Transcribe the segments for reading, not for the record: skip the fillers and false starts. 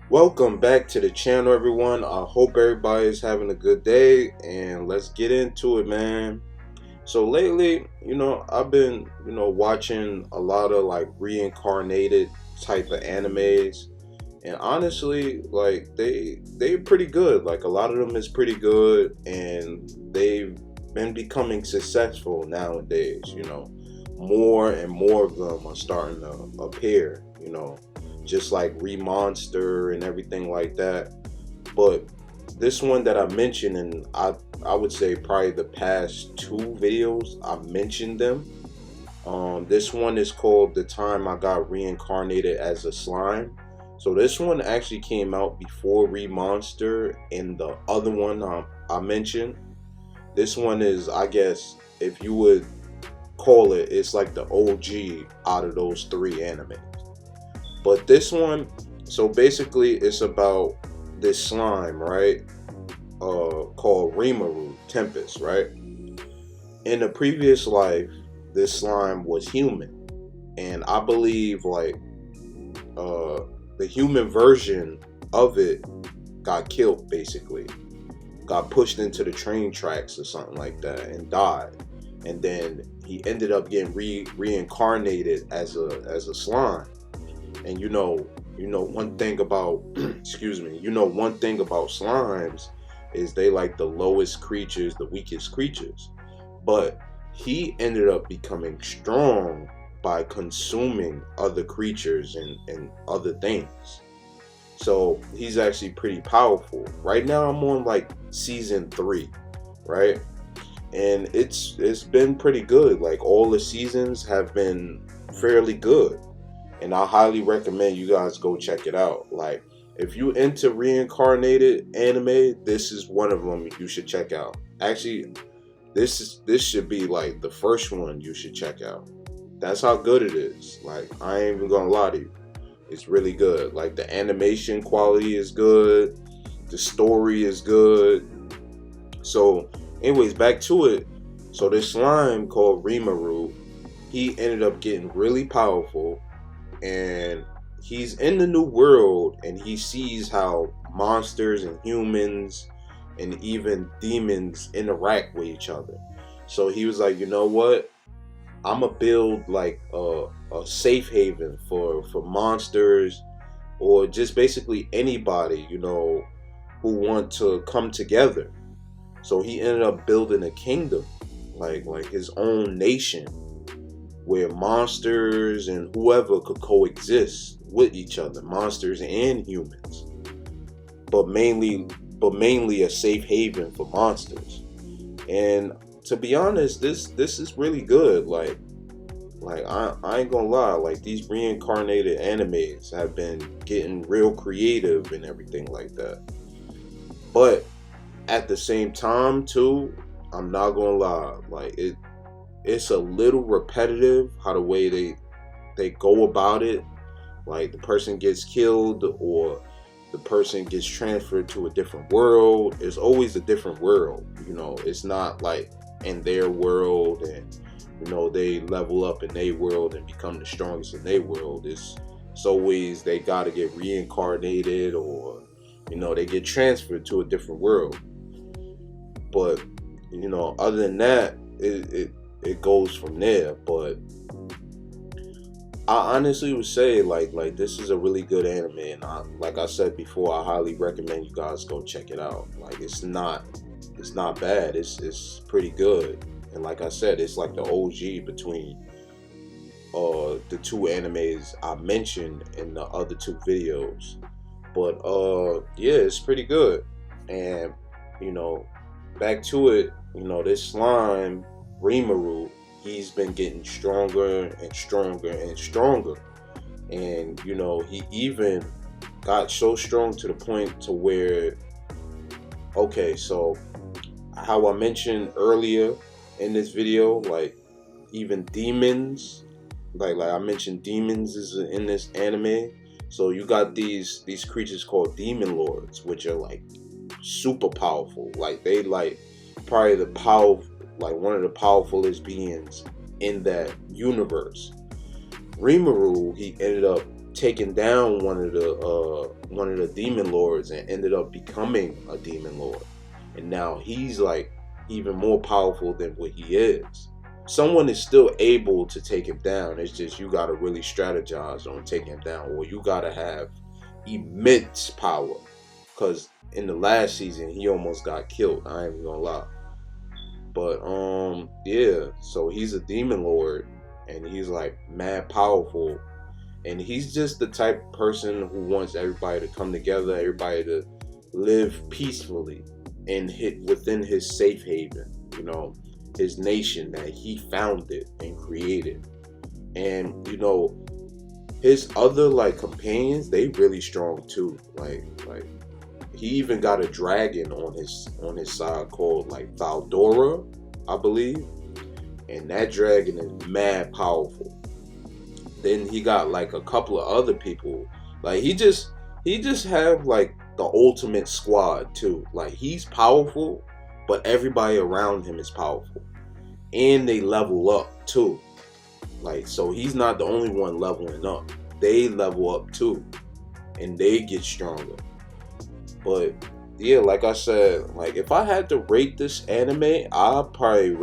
Welcome back to the channel, everyone. I hope everybody is having a good day, and let's get into it, man. So lately, I've been, watching a lot of like reincarnated type of animes, and honestly, like they're pretty good. Like a lot of them is pretty good, and they've been becoming successful nowadays. More and more of them are starting to appear. Just like Remonster and everything like that. But this one that I mentioned, and I would say probably the past two videos I mentioned them. This one is called "The Time I Got Reincarnated as a Slime." So this one actually came out before Remonster and the other one I mentioned. This one is, I guess, if you would call it, it's like the OG out of those three anime. But this one, so basically, it's about this slime, right? Called Rimuru Tempest, right? In a previous life, this slime was human, and I believe like the human version of it got killed, basically, got pushed into the train tracks or something like that, and died. And then he ended up getting reincarnated as a slime. And one thing about excuse me, one thing about slimes is they like the lowest creatures, the weakest creatures. But he ended up becoming strong by consuming other creatures and other things. So he's actually pretty powerful. Right now I'm on like season 3, right? And it's been pretty good. Like all the seasons have been fairly good, and I highly recommend you guys go check it out. Like, if you into reincarnated anime, this is one of them you should check out. Actually, this should be like the first one you should check out. That's how good it is. Like, I ain't even gonna lie to you. It's really good. Like, the animation quality is good. The story is good. So, anyways, back to it. So this slime called Rimuru, he ended up getting really powerful, and he's in the new world, and he sees how monsters and humans and even demons interact with each other. So he was like, you know what, I'm gonna build like a safe haven for monsters, or just basically anybody who want to come together. So he ended up building a kingdom, like his own nation, where monsters and whoever could coexist with each other, monsters and humans, but mainly a safe haven for monsters. And to be honest, this is really good. Like I ain't gonna lie, like these reincarnated animes have been getting real creative and everything like that. But at the same time too, I'm not gonna lie, like it's a little repetitive how the way they go about it. Like the person gets killed, or the person gets transferred to a different world. It's always a different world. It's not like in their world, and they level up in their world and become the strongest in their world. It's always they gotta get reincarnated, or they get transferred to a different world. But other than that, it goes from there. But I honestly would say like this is a really good anime, and like I said before, I highly recommend you guys go check it out. Like it's not bad. It's pretty good. And like I said, it's like the OG between the two animes I mentioned in the other two videos. But yeah, it's pretty good. And back to it, this slime Rimuru, he's been getting stronger and stronger and stronger. And he even got so strong to the point to where, okay, so how I mentioned earlier in this video, like even demons, like I mentioned, demons is in this anime. So you got these creatures called demon lords, which are like super powerful. Like they like probably the power, like one of the powerfulest beings in that universe. Rimuru, he ended up taking down one of one of the demon lords and ended up becoming a demon lord. And now he's like even more powerful than what he is. Someone is still able to take him down. It's just you gotta really strategize on taking him down, or you gotta have immense power. Cause in the last season he almost got killed. I ain't even gonna lie. But yeah, so he's a demon lord and he's like mad powerful. And he's just the type of person who wants everybody to come together, everybody to live peacefully and hit within his safe haven, you know, his nation that he founded and created. And you know, his other like companions, they really strong too. Like he even got a dragon on his side called like Valdora, I believe. And that dragon is mad powerful. Then he got like a couple of other people. Like he just have like the ultimate squad too. Like he's powerful, but everybody around him is powerful. And they level up too. Like, so he's not the only one leveling up. They level up too. And they get stronger. But yeah, like I said, like if I had to rate this anime, I'd probably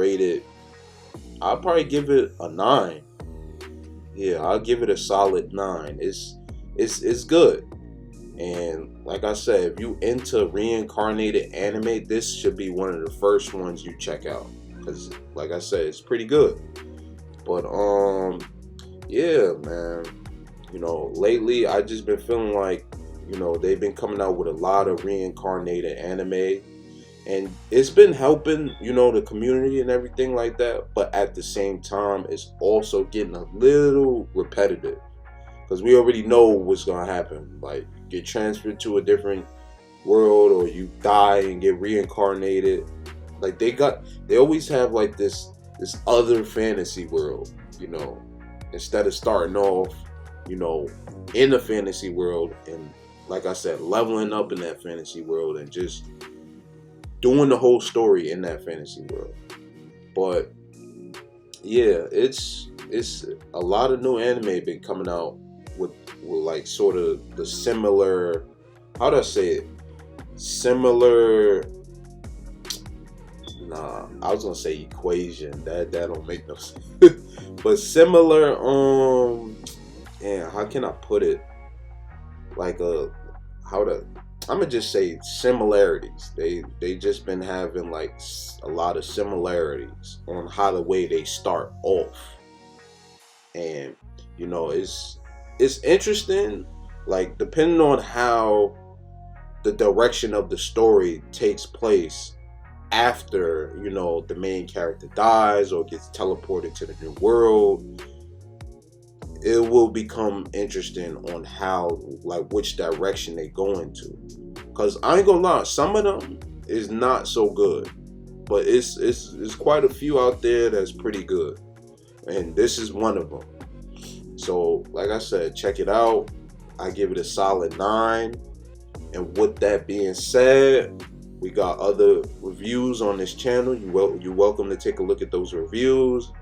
give it a 9. Yeah, I'll give it a solid 9. It's good. And like I said, if you into reincarnated anime, this should be one of the first ones you check out. Cause like I said, it's pretty good. But yeah, man. You know, lately I just been feeling like, you know, they've been coming out with a lot of reincarnated anime. And it's been helping, you know, the community and everything like that. But at the same time, it's also getting a little repetitive. Because we already know what's going to happen. Like, get transferred to a different world, or you die and get reincarnated. Like, they always have like this other fantasy world, you know. Instead of starting off, you know, in the fantasy world and, like I said, leveling up in that fantasy world and just doing the whole story in that fantasy world. But yeah, it's a lot of new anime been coming out with like sort of the similar, how do I say it? Similar, nah, I was gonna say equation. That don't make no sense. But similar, how can I put it? Like I'm gonna just say similarities. They just been having like a lot of similarities on how the way they start off, and you know it's interesting. Like depending on how the direction of the story takes place after, you know, the main character dies or gets teleported to the new world, it will become interesting on how, like, which direction they go into. Cause I ain't gonna lie, some of them is not so good, but it's quite a few out there that's pretty good, and this is one of them. So, like I said, check it out. I give it a solid 9. And with that being said, we got other reviews on this channel. You're welcome to take a look at those reviews.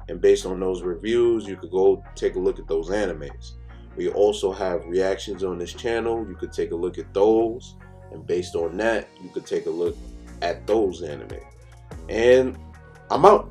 And based on those reviews, you could go take a look at those animes. We also have reactions on this channel. You could take a look at those. And based on that, you could take a look at those anime. And I'm out.